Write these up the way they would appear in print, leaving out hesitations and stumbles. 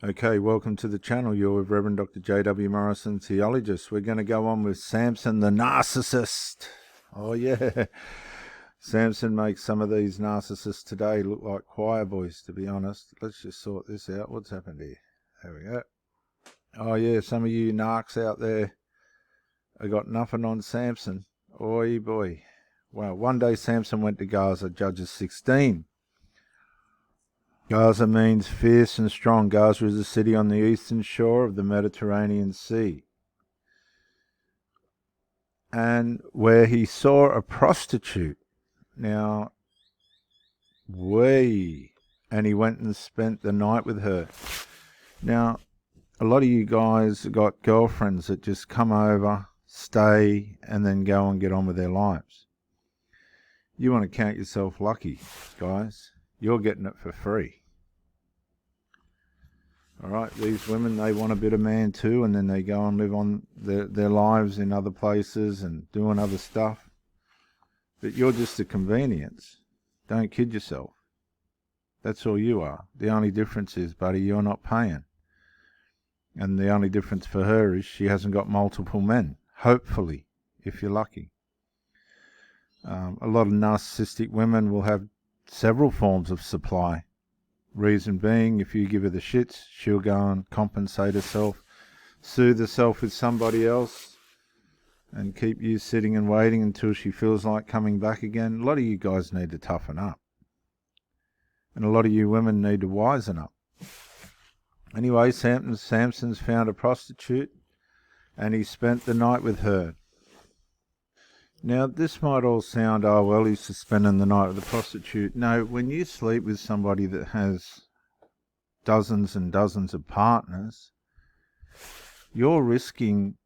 Okay, welcome to the channel. You're with Reverend Dr. J.W. Morrison, theologist. We're going to go on with Samson the narcissist. Oh, yeah. Samson makes some of these narcissists today look like choir boys, to be honest. Let's just sort this out. What's happened here? There we go. Oh, yeah, some of you narcs out there have got nothing on Samson. Oi, boy. Well, one day Samson went to Gaza, Judges 16. Gaza means fierce and strong. Gaza is a city on the eastern shore of the Mediterranean Sea. And where he saw a prostitute. Now, and he went and spent the night with her. Now, a lot of you guys have got girlfriends that just come over, stay, and then go and get on with their lives. You want to count yourself lucky, guys. You're getting it for free. All right, these women, they want a bit of man too, and then they go and live on their lives in other places and doing other stuff. But you're just a convenience. Don't kid yourself. That's all you are. The only difference is, buddy, you're not paying. And the only difference for her is she hasn't got multiple men, hopefully, if you're lucky. A lot of narcissistic women will have several forms of supply. Reason being, if you give her the shits, she'll go and compensate herself, soothe herself with somebody else, and keep you sitting and waiting until she feels like coming back again. A lot of you guys need to toughen up. And a lot of you women need to wisen up. Anyway, Samson's found a prostitute, and he spent the night with her. Now, this might all sound, oh, well, he's just spending the night with a prostitute. No, when you sleep with somebody that has dozens and dozens of partners, you're risking,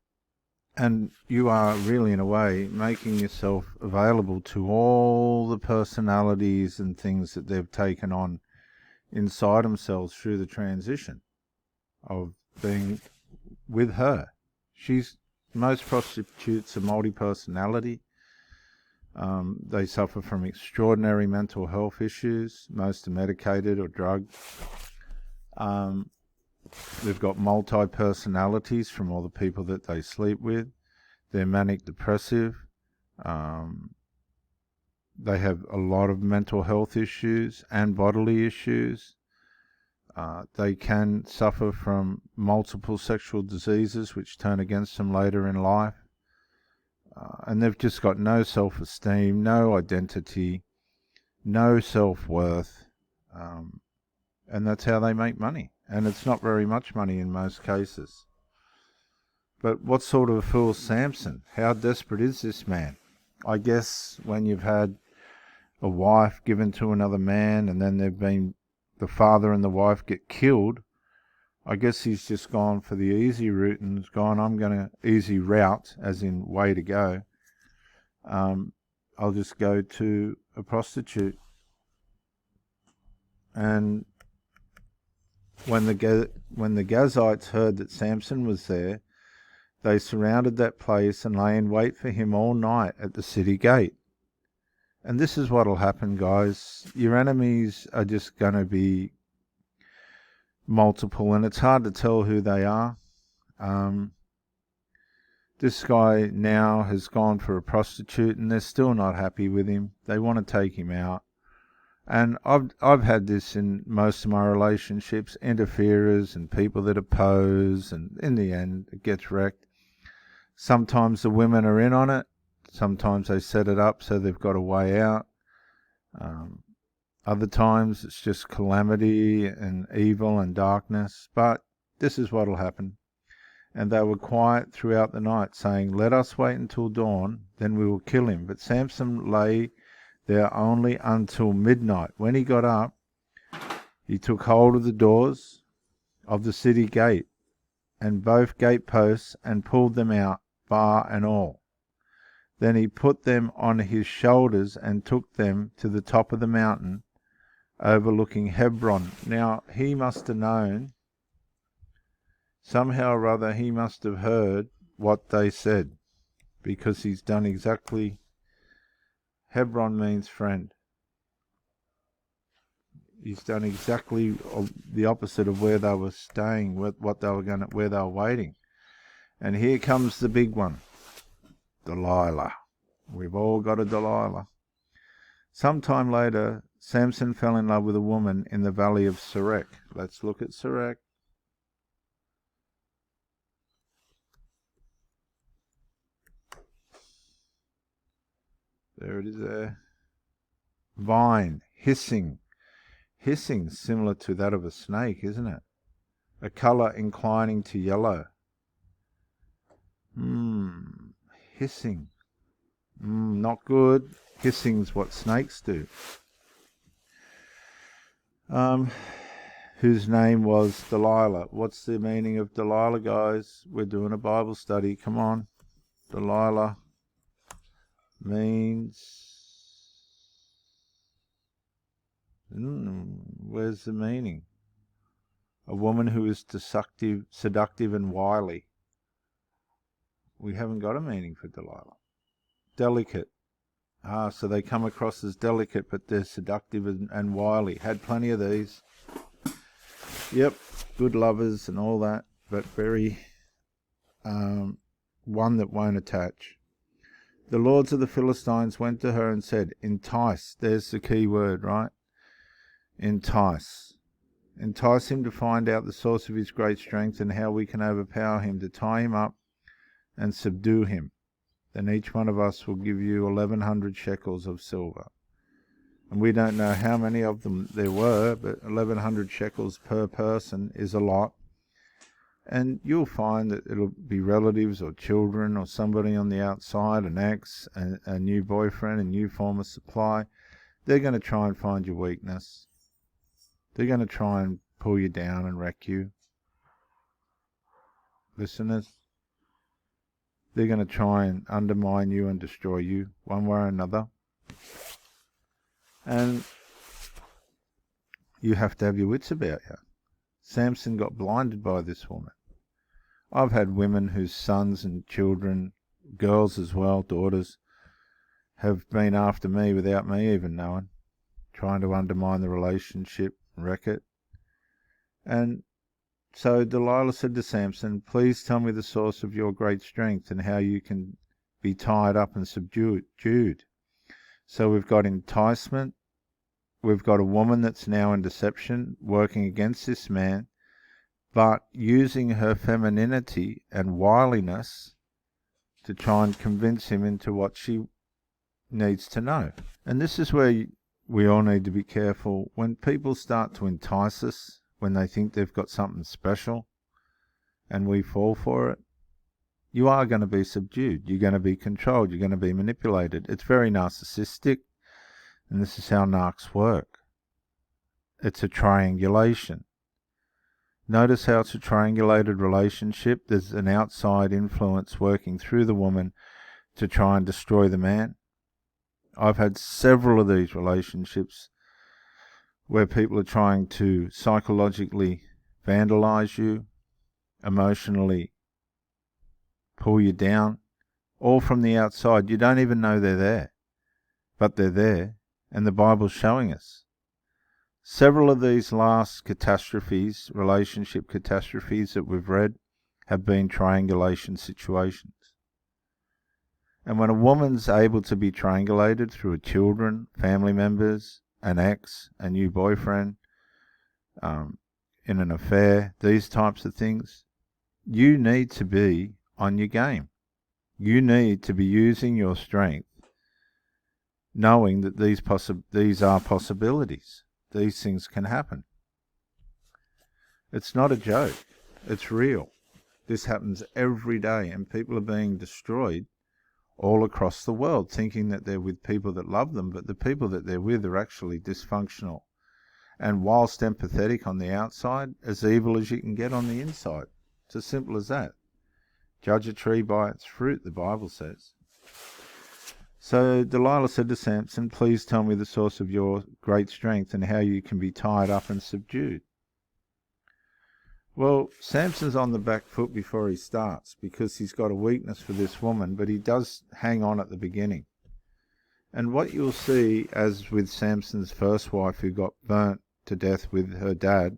and you are really, in a way, making yourself available to all the personalities and things that they've taken on inside themselves through the transition of being with her. Most prostitutes are multi-personality. They suffer from extraordinary mental health issues. Most are medicated or drugged. They've got multi-personalities from all the people that they sleep with. They're manic depressive. They have a lot of mental health issues and bodily issues. They can suffer from multiple sexual diseases which turn against them later in life. And they've just got no self-esteem, no identity, no self-worth. And that's how they make money. And it's not very much money in most cases. But what sort of a fool's Samson? How desperate is this man? I guess when you've had a wife given to another man, and then the father and the wife get killed, I guess he's just gone for the easy route and has gone, I'm going to easy route, as in way to go. I'll just go to a prostitute. And when the Gazites heard that Samson was there, they surrounded that place and lay in wait for him all night at the city gate. And this is what'll happen, guys. Your enemies are just going to be multiple, and it's hard to tell who they are. This guy now has gone for a prostitute, and they're still not happy with him. They want to take him out. And I've had this in most of my relationships, interferers and people that oppose, and in the end it gets wrecked. Sometimes the women are in on it. Sometimes they set it up so they've got a way out. Other times it's just calamity and evil and darkness. But this is what will happen. And they were quiet throughout the night, saying, let us wait until dawn, then we will kill him. But Samson lay there only until midnight. When he got up, he took hold of the doors of the city gate and both gate posts and pulled them out, bar and all. Then he put them on his shoulders and took them to the top of the mountain overlooking Hebron. Now, he must have known, somehow or other, he must have heard what they said, because he's done exactly. Hebron means friend. He's done exactly the opposite of where they were staying, what they were where they were waiting. And here comes the big one, Delilah. We've all got a Delilah. Sometime later, Samson fell in love with a woman in the valley of Sorek. Let's look at Sorek. There it is there. Vine, hissing. Hissing, similar to that of a snake, isn't it? A colour inclining to yellow. Hissing. Not good. Hissing's what snakes do. Whose name was Delilah. What's the meaning of Delilah, guys? We're doing a Bible study. Come on. Delilah means... where's the meaning? A woman who is seductive and wily. We haven't got a meaning for Delilah. Delicate. So they come across as delicate, but they're seductive and wily. Had plenty of these. Yep, good lovers and all that, but very one that won't attach. The lords of the Philistines went to her and said, entice. There's the key word, right? Entice. Entice him to find out the source of his great strength and how we can overpower him, to tie him up and subdue him. Then each one of us will give you 1,100 shekels of silver. And we don't know how many of them there were, but 1,100 shekels per person is a lot. And you'll find that it'll be relatives or children or somebody on the outside, an ex, a new boyfriend, a new form of supply. They're going to try and find your weakness. They're going to try and pull you down and wreck you. Listeners, they're going to try and undermine you and destroy you one way or another. And you have to have your wits about you. Samson got blinded by this woman. I've had women whose sons and children, girls as well, daughters, have been after me without me even knowing, trying to undermine the relationship, wreck it. And so Delilah said to Samson, please tell me the source of your great strength and how you can be tied up and subdued. So we've got enticement. We've got a woman that's now in deception, working against this man, but using her femininity and wiliness to try and convince him into what she needs to know. And this is where we all need to be careful. When people start to entice us, when they think they've got something special, and we fall for it, you are going to be subdued. You're going to be controlled. You're going to be manipulated. It's very narcissistic, and this is how narcs work. It's a triangulation. Notice how it's a triangulated relationship. There's an outside influence working through the woman to try and destroy the man. I've had several of these relationships where people are trying to psychologically vandalize you, emotionally pull you down, all from the outside. You don't even know they're there, but they're there, and the Bible's showing us. Several of these last catastrophes, relationship catastrophes that we've read, have been triangulation situations. And when a woman's able to be triangulated through her children, family members, an ex, a new boyfriend, in an affair, these types of things, you need to be on your game. You need to be using your strength, knowing that these are possibilities. These things can happen. It's not a joke. It's real. This happens every day, and people are being destroyed all across the world, thinking that they're with people that love them, but the people that they're with are actually dysfunctional. And whilst empathetic on the outside, as evil as you can get on the inside. It's as simple as that. Judge a tree by its fruit, the Bible says. So Delilah said to Samson, please tell me the source of your great strength and how you can be tied up and subdued. Well, Samson's on the back foot before he starts because he's got a weakness for this woman, but he does hang on at the beginning. And what you'll see, as with Samson's first wife who got burnt to death with her dad,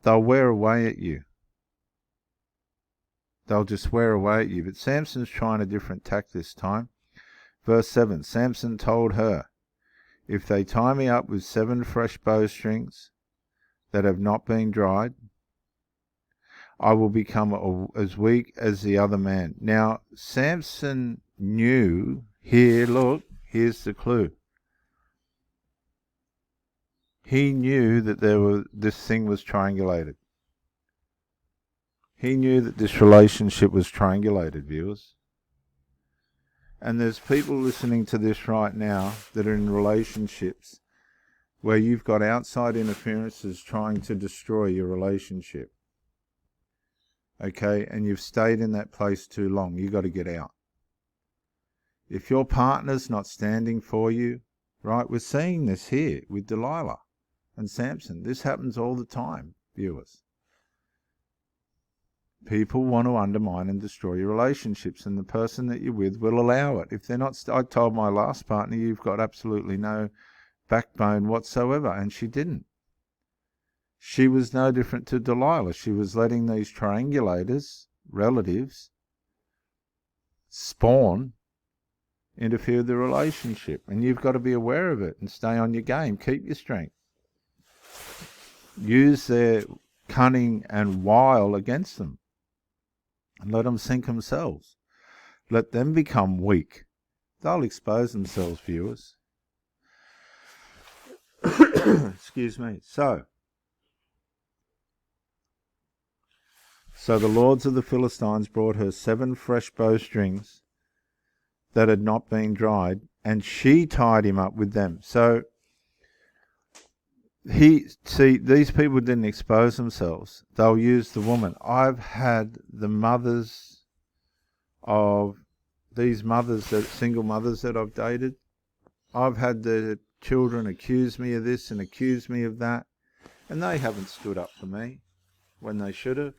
they'll wear away at you. They'll just wear away at you. But Samson's trying a different tack this time. Verse 7, Samson told her, if they tie me up with 7 fresh bowstrings that have not been dried, I will become as weak as the other man. Now, Samson knew, here's the clue. He knew that this thing was triangulated. He knew that this relationship was triangulated, viewers. And there's people listening to this right now that are in relationships where you've got outside interferences trying to destroy your relationship. Okay, and you've stayed in that place too long. You've got to get out. If your partner's not standing for you, right, we're seeing this here with Delilah and Samson. This happens all the time, viewers. People want to undermine and destroy your relationships, and the person that you're with will allow it. If they're not, I told my last partner, you've got absolutely no backbone whatsoever, and she didn't. She was no different to Delilah. She was letting these triangulators, relatives, spawn, interfere with the relationship. And you've got to be aware of it and stay on your game. Keep your strength. Use their cunning and wile against them. And let them sink themselves. Let them become weak. They'll expose themselves, viewers. Excuse me. So the lords of the Philistines brought her 7 fresh bowstrings that had not been dried, and she tied him up with them. So these people didn't expose themselves. They'll use the woman. I've had the mothers of these single mothers that I've dated. I've had the children accuse me of this and accuse me of that, and they haven't stood up for me when they should have.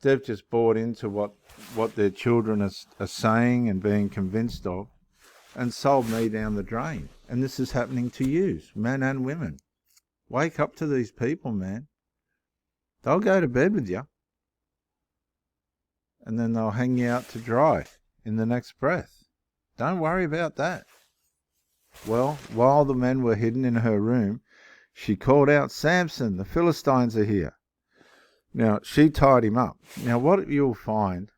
They've just bought into what their children are saying and being convinced of, and sold me down the drain. And this is happening to you, men and women. Wake up to these people, man. They'll go to bed with you, and then they'll hang you out to dry in the next breath. Don't worry about that. Well, while the men were hidden in her room, she called out, Samson, the Philistines are here. Now, she tied him up. Now, what you'll find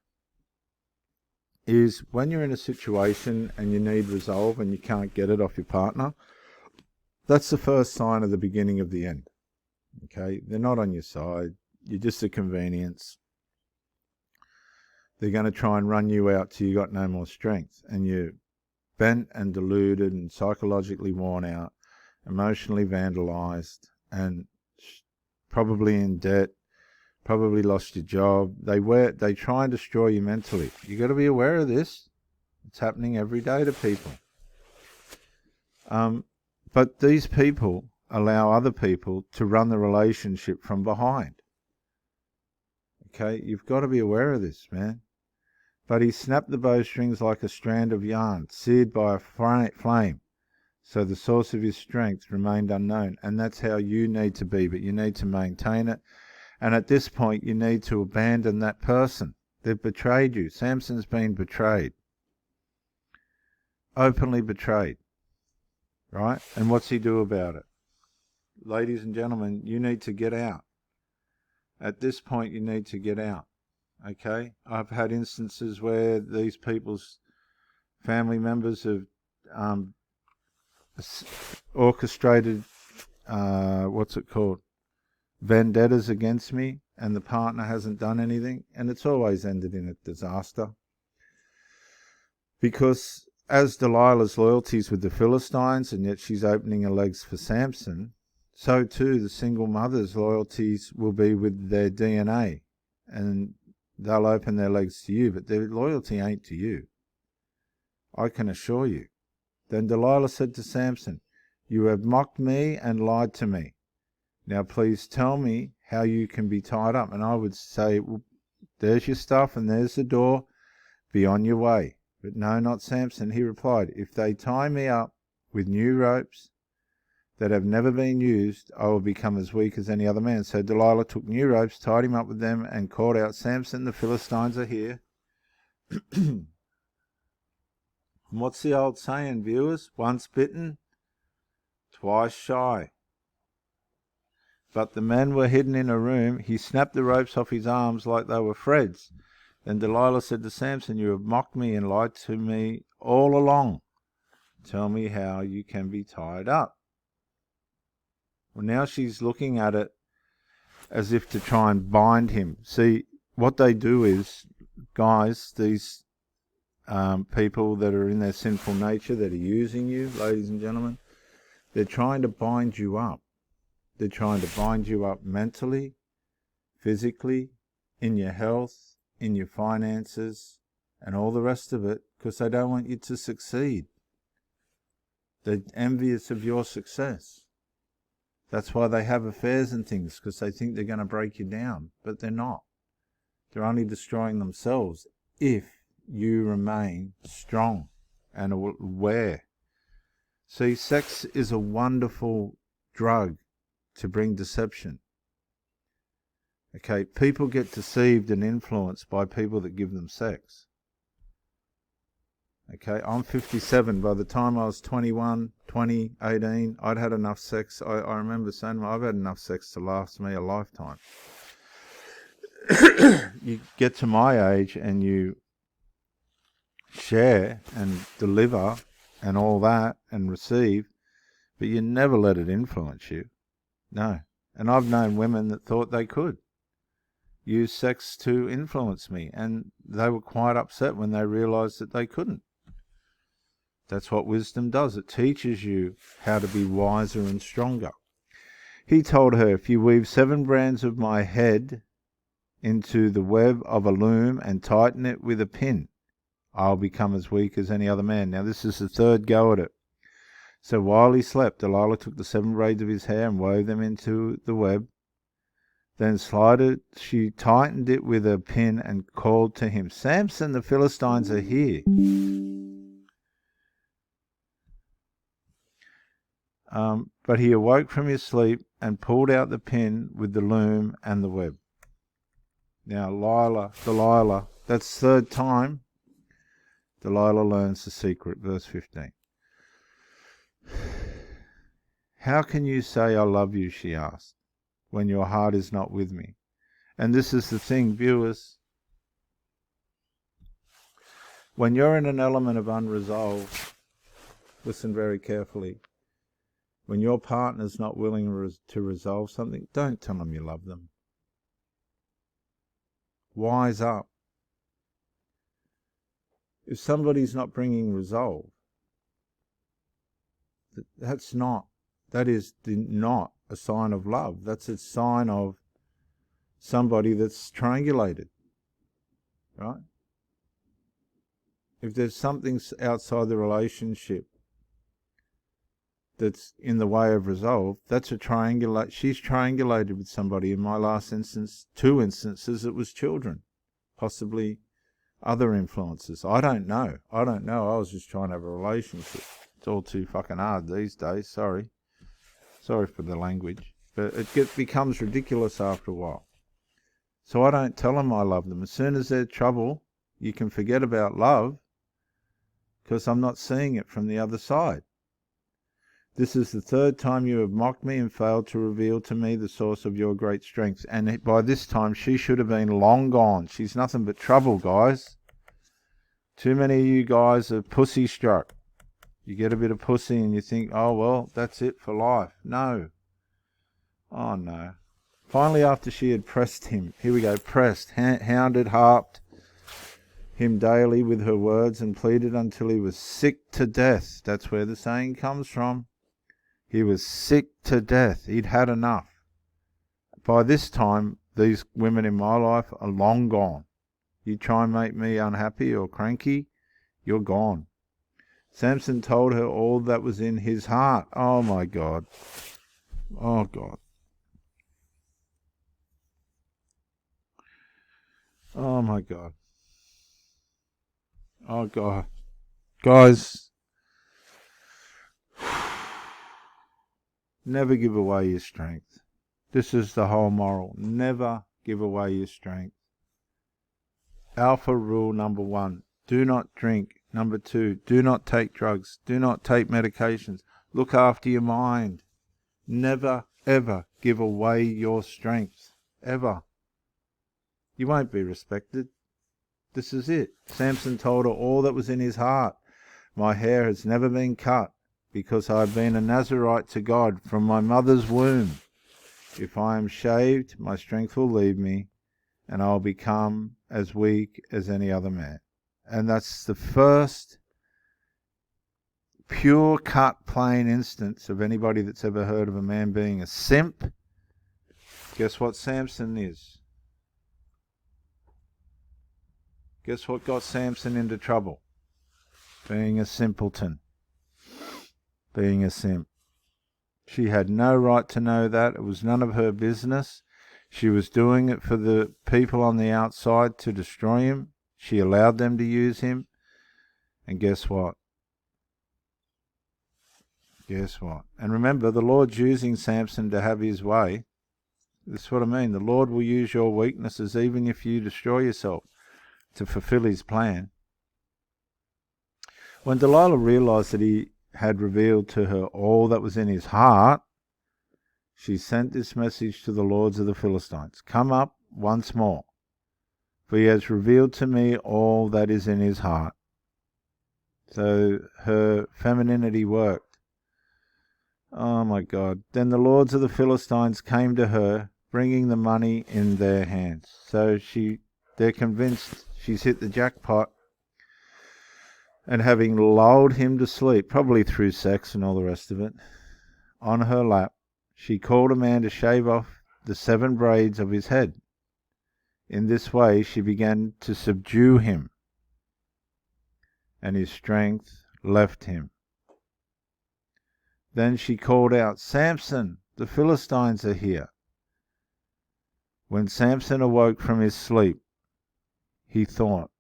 is when you're in a situation and you need resolve and you can't get it off your partner, that's the first sign of the beginning of the end. Okay? They're not on your side. You're just a convenience. They're going to try and run you out till you got no more strength, and you're bent and deluded and psychologically worn out, emotionally vandalized, and probably in debt. Probably lost your job. They try and destroy you mentally. You got to be aware of this. It's happening every day to people. But these people allow other people to run the relationship from behind. Okay, you've got to be aware of this, man. But he snapped the bowstrings like a strand of yarn, seared by a flame. So the source of his strength remained unknown. And that's how you need to be, but you need to maintain it. And at this point, you need to abandon that person. They've betrayed you. Samson's been betrayed. Openly betrayed. Right? And what's he do about it? Ladies and gentlemen, you need to get out. At this point, you need to get out. Okay? I've had instances where these people's family members have orchestrated, vendettas against me, and the partner hasn't done anything, and it's always ended in a disaster. Because as Delilah's loyalties with the Philistines, and yet she's opening her legs for Samson, so too the single mother's loyalties will be with their DNA, and they'll open their legs to you, but their loyalty ain't to you. I can assure you. Then Delilah said to Samson, you have mocked me and lied to me. Now please tell me how you can be tied up. And I would say, well, there's your stuff and there's the door. Be on your way. But no, not Samson. He replied, if they tie me up with new ropes, that have never been used, I will become as weak as any other man. So Delilah took new ropes, tied him up with them, and called out, Samson, the Philistines are here. And what's the old saying, viewers? Once bitten, twice shy. But the men were hidden in a room. He snapped the ropes off his arms like they were threads. Then Delilah said to Samson, you have mocked me and lied to me all along. Tell me how you can be tied up. Well, now she's looking at it as if to try and bind him. See, what they do is, guys, these people that are in their sinful nature, that are using you, ladies and gentlemen, they're trying to bind you up. They're trying to bind you up mentally, physically, in your health, in your finances, and all the rest of it, because they don't want you to succeed. They're envious of your success. That's why they have affairs and things, because they think they're going to break you down, but they're not. They're only destroying themselves if you remain strong and aware. See, sex is a wonderful drug to bring deception. Okay, people get deceived and influenced by people that give them sex. Okay, I'm 57. By the time I was 21, 20, 18, I'd had enough sex. I remember saying, I've had enough sex to last me a lifetime. You get to my age and you share and deliver and all that and receive, but you never let it influence you. No. And I've known women that thought they could use sex to influence me, and they were quite upset when they realized that they couldn't. That's what wisdom does. It teaches you how to be wiser and stronger. He told her, if you weave 7 strands of my head into the web of a loom and tighten it with a pin, I'll become as weak as any other man. Now this is the third go at it. So while he slept, Delilah took the 7 braids of his hair and wove them into the web. Then she tightened it with a pin and called to him, Samson, the Philistines are here. But he awoke from his sleep and pulled out the pin with the loom and the web. Now Delilah, that's third time Delilah learns the secret, verse 15. How can you say I love you, she asked, when your heart is not with me? And this is the thing, viewers. When you're in an element of unresolved, listen very carefully. When your partner's not willing to resolve something, don't tell them you love them. Wise up. If somebody's not bringing resolve, that is not a sign of love. That's a sign of somebody that's triangulated, right? If there's something outside the relationship that's in the way of resolve, that's a triangulate. She's triangulated with somebody. In my last instance, 2 instances, it was children, possibly other influences. I don't know. I was just trying to have a relationship. It's all too fucking hard these days. Sorry for the language, but it becomes ridiculous after a while. So I don't tell them I love them. As soon as there's trouble, you can forget about love, because I'm not seeing it from the other side. This is the 3rd time you have mocked me and failed to reveal to me the source of your great strength. And by this time, she should have been long gone. She's nothing but trouble, guys. Too many of you guys are pussy struck. You get a bit of pussy and you think, oh, well, that's it for life. No. Oh, no. Finally, after she had pressed him, here we go, pressed, hounded, harped him daily with her words and pleaded until he was sick to death. That's where the saying comes from. He was sick to death. He'd had enough. By this time, these women in my life are long gone. You try and make me unhappy or cranky, you're gone. Samson told her all that was in his heart. Oh, my God. Oh, God. Oh, my God. Oh, God. Guys, Never give away your strength. This is the whole moral. Never give away your strength. Alpha rule number 1. Do not drink. Number 2. Do not take drugs. Do not take medications. Look after your mind. Never, ever give away your strength. Ever. You won't be respected. This is it. Samson told her all that was in his heart. My hair has never been cut, because I have been a Nazarite to God from my mother's womb. If I am shaved, my strength will leave me, and I will become as weak as any other man. And that's the first pure cut, plain instance of anybody that's ever heard of a man being a simp. Guess what Samson is? Guess what got Samson into trouble? Being a simpleton. Being a simp. She had no right to know that. It was none of her business. She was doing it for the people on the outside to destroy him. She allowed them to use him. And guess what? Guess what? And remember, the Lord's using Samson to have his way. That's what I mean. The Lord will use your weaknesses, even if you destroy yourself, to fulfill his plan. When Delilah realized that he had revealed to her all that was in his heart, she sent this message to the lords of the Philistines. Come up once more, for he has revealed to me all that is in his heart. So her femininity worked. Oh my God. Then the lords of the Philistines came to her, bringing the money in their hands. So they're convinced she's hit the jackpot. And having lulled him to sleep, probably through sex and all the rest of it, on her lap, she called a man to shave off the 7 braids of his head. In this way she began to subdue him, and his strength left him. Then she called out, Samson, the Philistines are here. When Samson awoke from his sleep, he thought,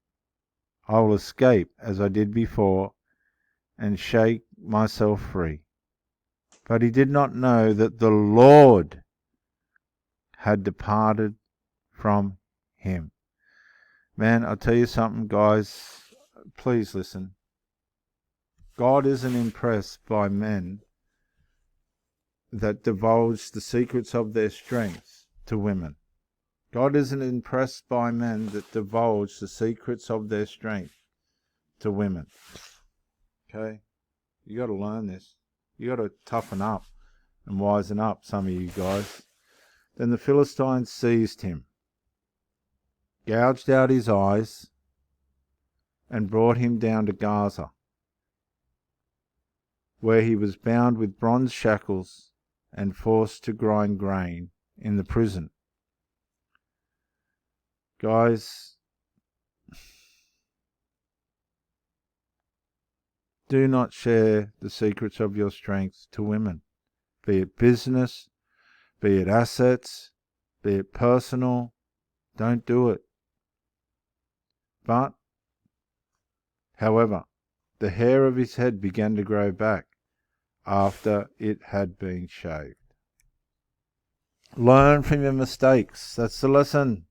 I will escape as I did before and shake myself free. But he did not know that the Lord had departed from him. Man, I'll tell you something, guys. Please listen. God isn't impressed by men that divulge the secrets of their strength to women. God isn't impressed by men that divulge the secrets of their strength to women. Okay? You got to learn this. You got to toughen up and wisen up, some of you guys. Then the Philistines seized him, gouged out his eyes, and brought him down to Gaza, where he was bound with bronze shackles and forced to grind grain in the prison. Guys, do not share the secrets of your strength to women, be it business, be it assets, be it personal. Don't do it. But, however, the hair of his head began to grow back after it had been shaved. Learn from your mistakes. That's the lesson.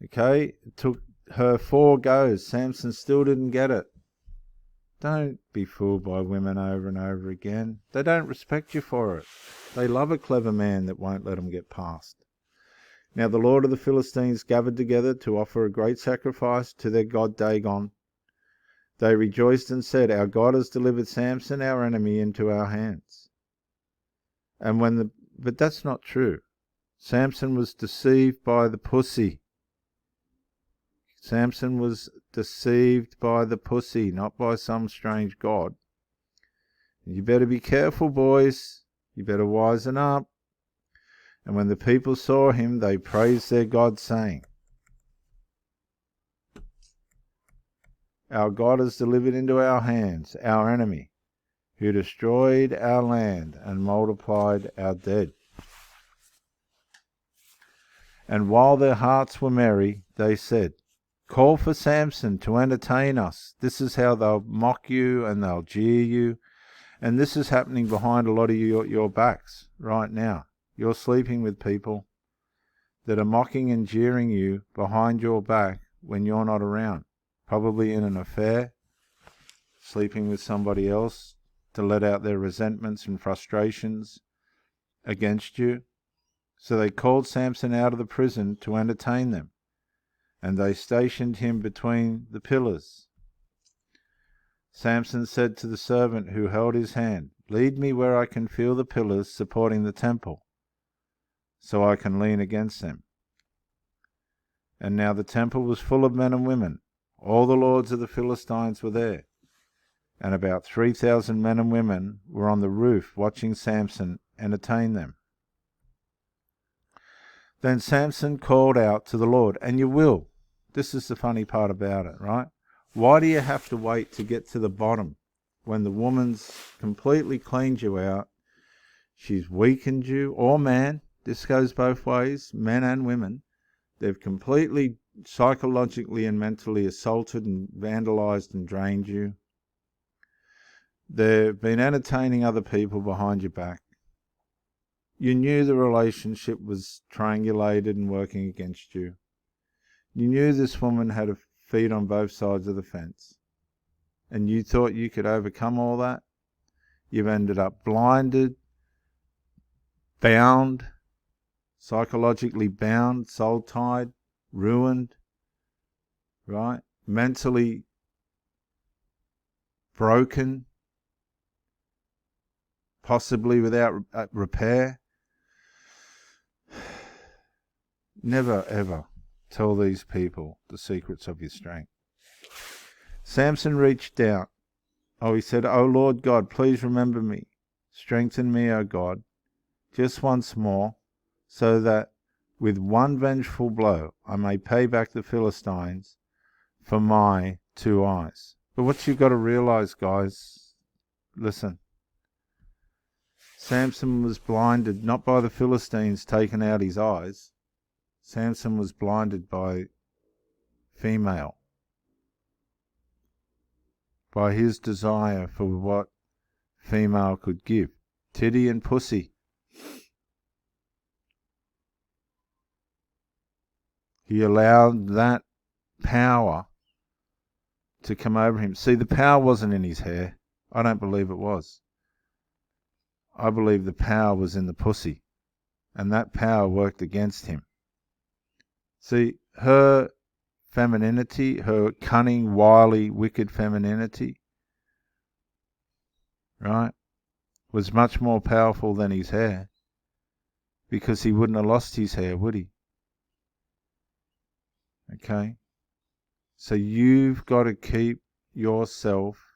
Okay, it took her 4 goes. Samson still didn't get it. Don't be fooled by women over and over again. They don't respect you for it. They love a clever man that won't let them get past. Now the Lord of the Philistines gathered together to offer a great sacrifice to their god Dagon. They rejoiced and said, Our God has delivered Samson, our enemy, into our hands. But that's not true. Samson was deceived by the pussy. Samson was deceived by the pussy, not by some strange god. You better be careful, boys. You better wisen up. And when the people saw him, they praised their God, saying, Our God has delivered into our hands our enemy, who destroyed our land and multiplied our dead. And while their hearts were merry, they said, Call for Samson to entertain us. This is how they'll mock you and they'll jeer you And this is happening behind a lot of your backs right now. You're sleeping with people that are mocking and jeering you behind your back when you're not around. Probably in an affair, sleeping with somebody else to let out their resentments and frustrations against you. So they called Samson out of the prison to entertain them, and they stationed him between the pillars. Samson said to the servant who held his hand, "Lead me where I can feel the pillars supporting the temple, so I can lean against them." And now the temple was full of men and women. All the lords of the Philistines were there, and about 3,000 men and women were on the roof watching Samson entertain them. Then Samson called out to the Lord, and you will. This is the funny part about it, right? Why do you have to wait to get to the bottom when the woman's completely cleaned you out? She's weakened you, or man. This goes both ways, men and women. They've completely psychologically and mentally assaulted and vandalized and drained you. They've been entertaining other people behind your back. You knew the relationship was triangulated and working against you. You knew this woman had a feet on both sides of the fence. And you thought you could overcome all that. You've ended up blinded, bound, psychologically bound, soul-tied, ruined, right? Mentally broken, possibly without repair. Never, ever tell these people the secrets of your strength. Samson reached out. He said, "O Lord God, please remember me. Strengthen me, O God, just once more, so that with one vengeful blow I may pay back the Philistines for my 2 eyes." But what you've got to realize, guys, listen. Samson was blinded not by the Philistines taking out his eyes. Samson was blinded by female, by his desire for what female could give. Titty and pussy. He allowed that power to come over him. See, the power wasn't in his hair. I don't believe it was. I believe the power was in the pussy, and that power worked against him. See, her femininity, her cunning, wily, wicked femininity, right, was much more powerful than his hair, because he wouldn't have lost his hair, would he? Okay? So you've got to keep yourself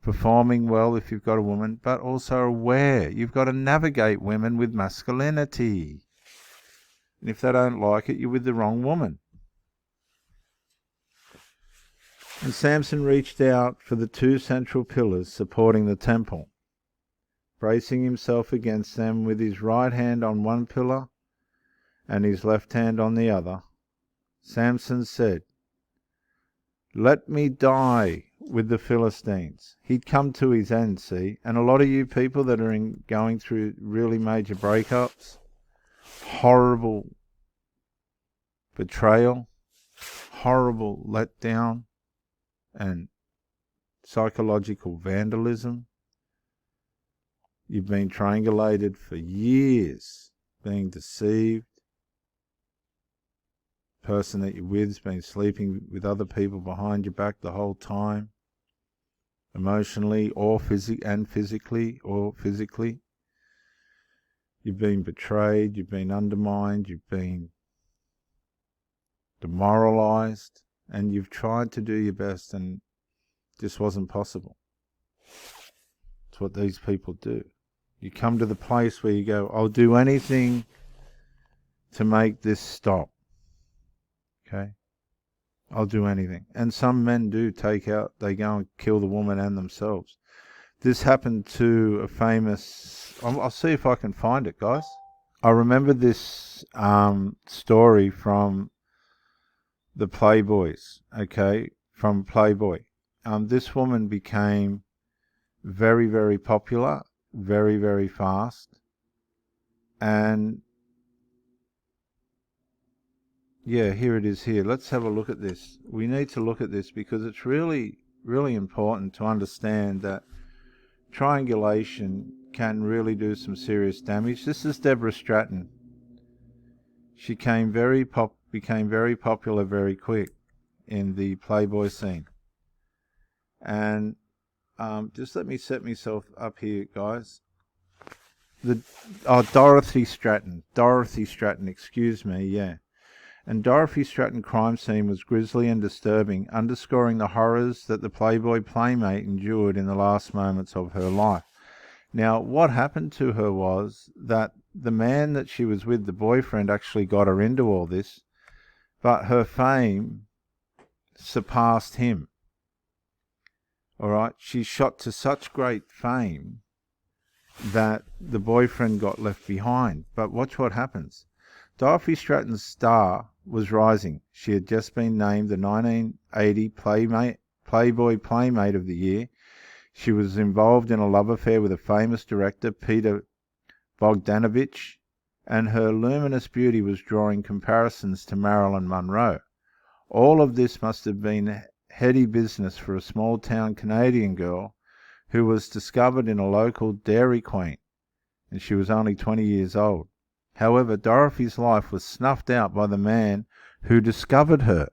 performing well if you've got a woman, but also aware. You've got to navigate women with masculinity. And if they don't like it, you're with the wrong woman. And Samson reached out for the 2 central pillars supporting the temple, bracing himself against them with his right hand on one pillar and his left hand on the other. Samson said, "Let me die with the Philistines." He'd come to his end, see? And a lot of you people that are going through really major breakups, horrible betrayal, horrible letdown, and psychological vandalism. You've been triangulated for years, being deceived. The person that you're with's been sleeping with other people behind your back the whole time, emotionally or physically. You've been betrayed, you've been undermined, you've been demoralized, and you've tried to do your best and just wasn't possible. It's what these people do. You come to the place where you go, "I'll do anything to make this stop." Okay? I'll do anything. And some men do they go and kill the woman and themselves. This happened to a famous, I'll see if I can find it, guys. I remember this story from the Playboys, okay, from Playboy. This woman became very, very popular, very, very fast. And yeah, here it is here. Let's have a look at this. We need to look at this because it's really, really important to understand that triangulation can really do some serious damage. This is Deborah Stratton. She became very popular very quick in the Playboy scene. And just let me set myself up here, guys. Dorothy Stratton, excuse me, yeah. And Dorothy Stratton crime scene was grisly and disturbing, underscoring the horrors that the Playboy playmate endured in the last moments of her life. Now, what happened to her was that the man that she was with, the boyfriend, actually got her into all this, but her fame surpassed him. All right, she shot to such great fame that the boyfriend got left behind. But watch what happens. Dorothy Stratton's star was rising. She had just been named the 1980 Playboy Playmate of the Year. She was involved in a love affair with a famous director, Peter Bogdanovich, and her luminous beauty was drawing comparisons to Marilyn Monroe. All of this must have been heady business for a small-town Canadian girl who was discovered in a local Dairy Queen, and she was only 20 years old. However, Dorothy's life was snuffed out by the man who discovered her,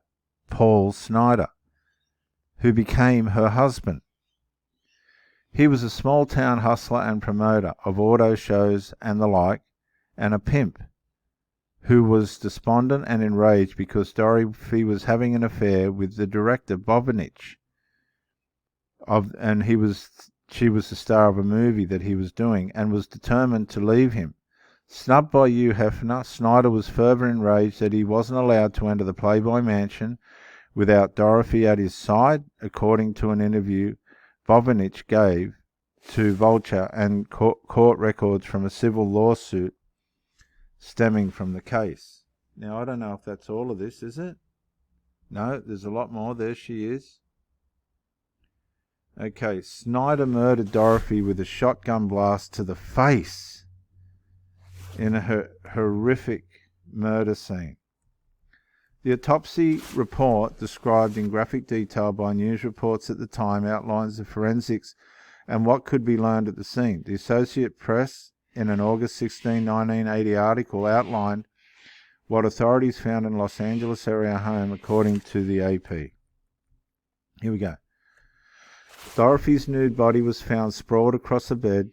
Paul Snider, who became her husband. He was a small-town hustler and promoter of auto shows and the like, and a pimp, who was despondent and enraged because Dorothy was having an affair with the director Bogdanovich, and she was the star of a movie that he was doing, and was determined to leave him. Snubbed by Hugh Hefner, Snider was further enraged that he wasn't allowed to enter the Playboy Mansion without Dorothy at his side, according to an interview Bogdanovich gave to Vulture and court records from a civil lawsuit stemming from the case. Now, I don't know if that's all of this, is it? No, there's a lot more. There she is. Okay, Snider murdered Dorothy with a shotgun blast to the face in a horrific murder scene. The autopsy report, described in graphic detail by news reports at the time, outlines the forensics and what could be learned at the scene. The Associated Press, in an August 16, 1980 article, outlined what authorities found in Los Angeles area home, according to the AP. Here we go. Dorothy's nude body was found sprawled across a bed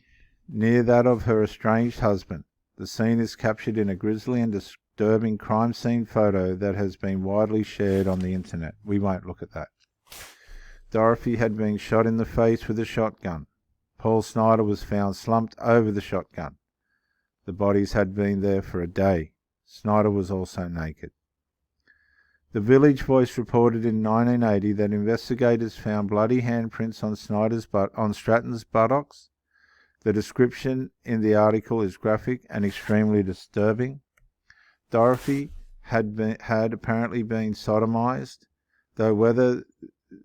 near that of her estranged husband. The scene is captured in a grisly and disturbing crime scene photo that has been widely shared on the internet. We won't look at that. Dorothy had been shot in the face with a shotgun. Paul Snider was found slumped over the shotgun. The bodies had been there for a day. Snider was also naked. The Village Voice reported in 1980 that investigators found bloody handprints on Stratton's buttocks. The description in the article is graphic and extremely disturbing. Dorothy had apparently been sodomized, though whether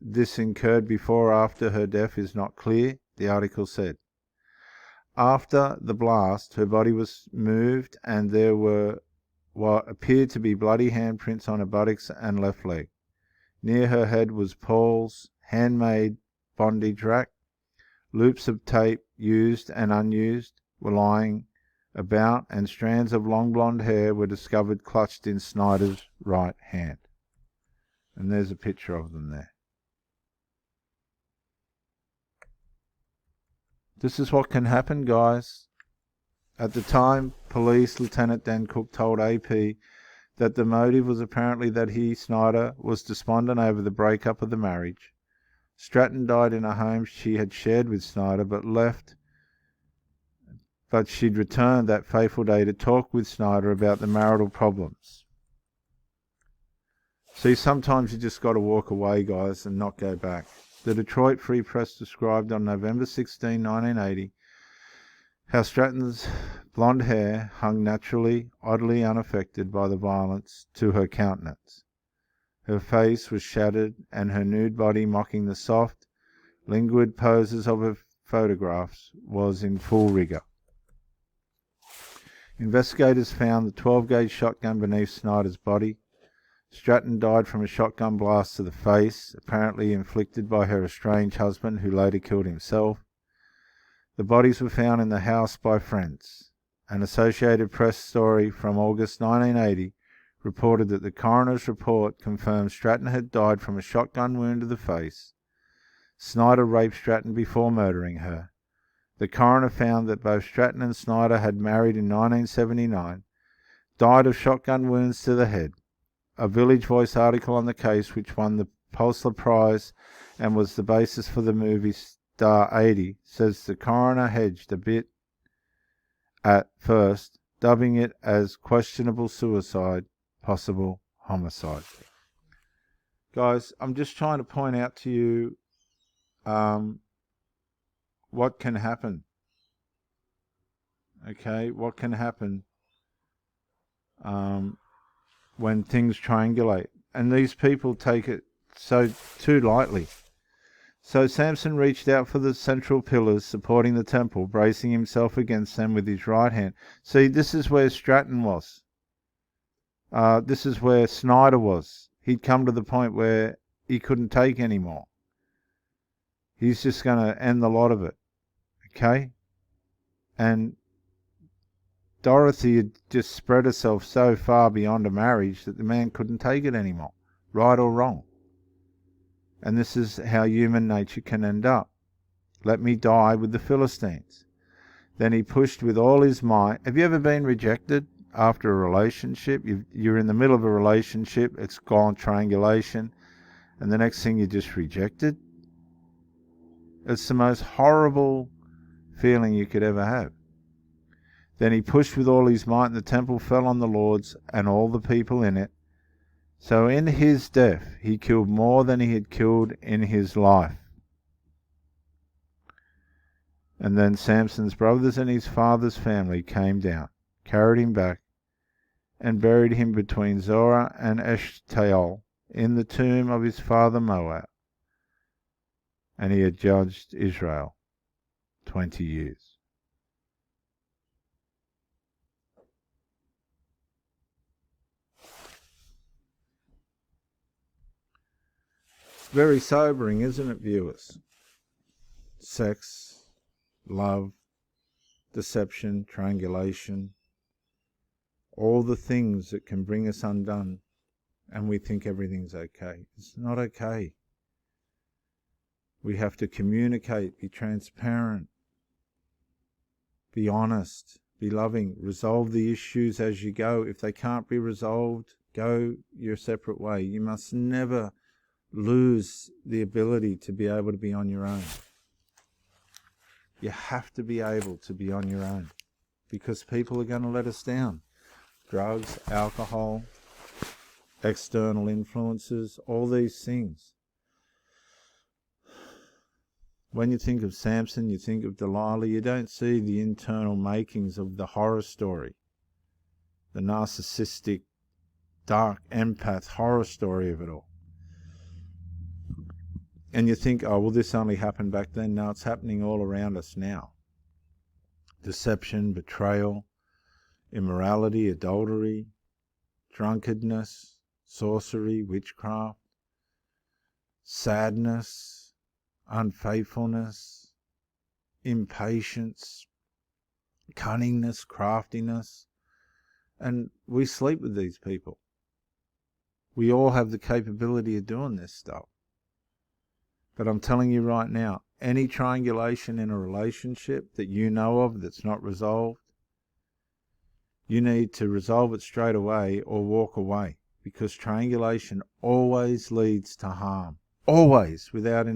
this occurred before or after her death is not clear, the article said. After the blast, her body was moved and there were what appeared to be bloody handprints on her buttocks and left leg. Near her head was Paul's handmade bondage rack. Loops of tape, used and unused, were lying about, and strands of long blonde hair were discovered clutched in Snider's right hand. And there's a picture of them there. This is what can happen, guys. At the time, police Lieutenant Dan Cook told AP that the motive was apparently that he, Snider, was despondent over the breakup of the marriage. Stratton died in a home she had shared with Snider, but she'd returned that fateful day to talk with Snider about the marital problems. See, sometimes you just got to walk away, guys, and not go back. The Detroit Free Press described on November 16, 1980, how Stratton's blonde hair hung naturally, oddly unaffected by the violence to her countenance. Her face was shattered, and her nude body mocking the soft, languid poses of her photographs was in full rigor. Investigators found the 12-gauge shotgun beneath Snyder's body. Stratton died from a shotgun blast to the face, apparently inflicted by her estranged husband, who later killed himself. The bodies were found in the house by friends. An Associated Press story from August 1980 reported that the coroner's report confirmed Stratton had died from a shotgun wound to the face. Snyder raped Stratton before murdering her. The coroner found that both Stratton and Snyder had married in 1979, died of shotgun wounds to the head. A Village Voice article on the case, which won the Pulitzer Prize and was the basis for the movie Star 80, says the coroner hedged a bit at first, dubbing it as questionable suicide, possible homicide. Guys, I'm just trying to point out to you what can happen. Okay, what can happen when things triangulate. And these people take it so too lightly. So Samson reached out for the central pillars supporting the temple, bracing himself against them with his right hand. See, this is where Stratton was. This is where Snyder was. He'd come to the point where he couldn't take any more. He's just going to end the lot of it. Okay? And Dorothy had just spread herself so far beyond a marriage that the man couldn't take it anymore, right or wrong. And this is how human nature can end up. Let me die with the Philistines. Then he pushed with all his might. Have you ever been rejected after a relationship? You're in the middle of a relationship, it's gone triangulation, and the next thing you're just rejected? It's the most horrible feeling you could ever have. Then he pushed with all his might, and the temple fell on the lords and all the people in it. So in his death he killed more than he had killed in his life. And then Samson's brothers and his father's family came down, carried him back, and buried him between Zorah and Eshtaol in the tomb of his father Moab. And he had judged Israel 20 years. Very sobering, isn't it, viewers? Sex, love, deception, triangulation, all the things that can bring us undone, and we think everything's okay. It's not okay. We have to communicate, be transparent, be honest, be loving, resolve the issues as you go. If they can't be resolved, go your separate way. You must never lose the ability to be able to be on your own. You have to be able to be on your own, because people are going to let us down. Drugs, alcohol, external influences, all these things. When you think of Samson, you think of Delilah, you don't see the internal makings of the horror story, the narcissistic, dark, empath horror story of it all. And you think, oh, well, this only happened back then. No, it's happening all around us now. Deception, betrayal, immorality, adultery, drunkenness, sorcery, witchcraft, sadness, unfaithfulness, impatience, cunningness, craftiness. And we sleep with these people. We all have the capability of doing this stuff. But I'm telling you right now, any triangulation in a relationship that you know of that's not resolved, you need to resolve it straight away or walk away, because triangulation always leads to harm. Always, without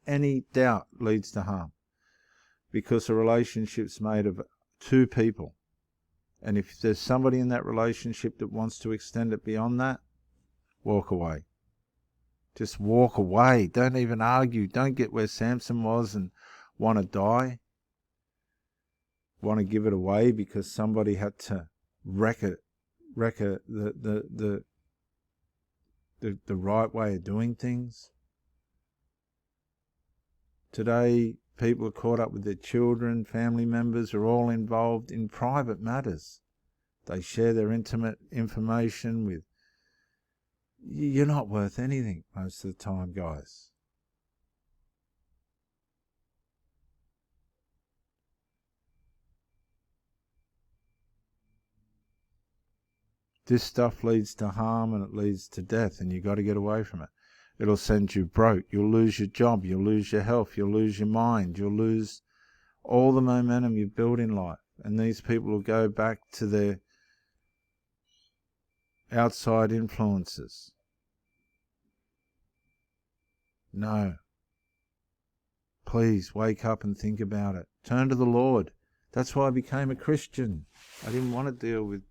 any doubt, leads to harm. Because a relationship's made of two people. And if there's somebody in that relationship that wants to extend it beyond that, walk away. Just walk away. Don't even argue. Don't get where Samson was and want to die. Want to give it away because somebody had to wreck the right way of doing things. Today, People are caught up with their children, family members are all involved in private matters. They share their intimate information with... You're not worth anything most of the time, guys. This stuff leads to harm and it leads to death, and you got to get away from it. It'll send you broke. You'll lose your job. You'll lose your health. You'll lose your mind. You'll lose all the momentum you've built in life. And these people will go back to their outside influences. No. Please wake up and think about it. Turn to the Lord. That's why I became a Christian. I didn't want to deal with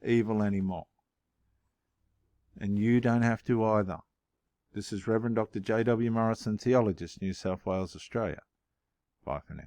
evil anymore. And you don't have to either. This is Reverend Dr. J.W. Morrison, Theologist, New South Wales, Australia. Bye for now.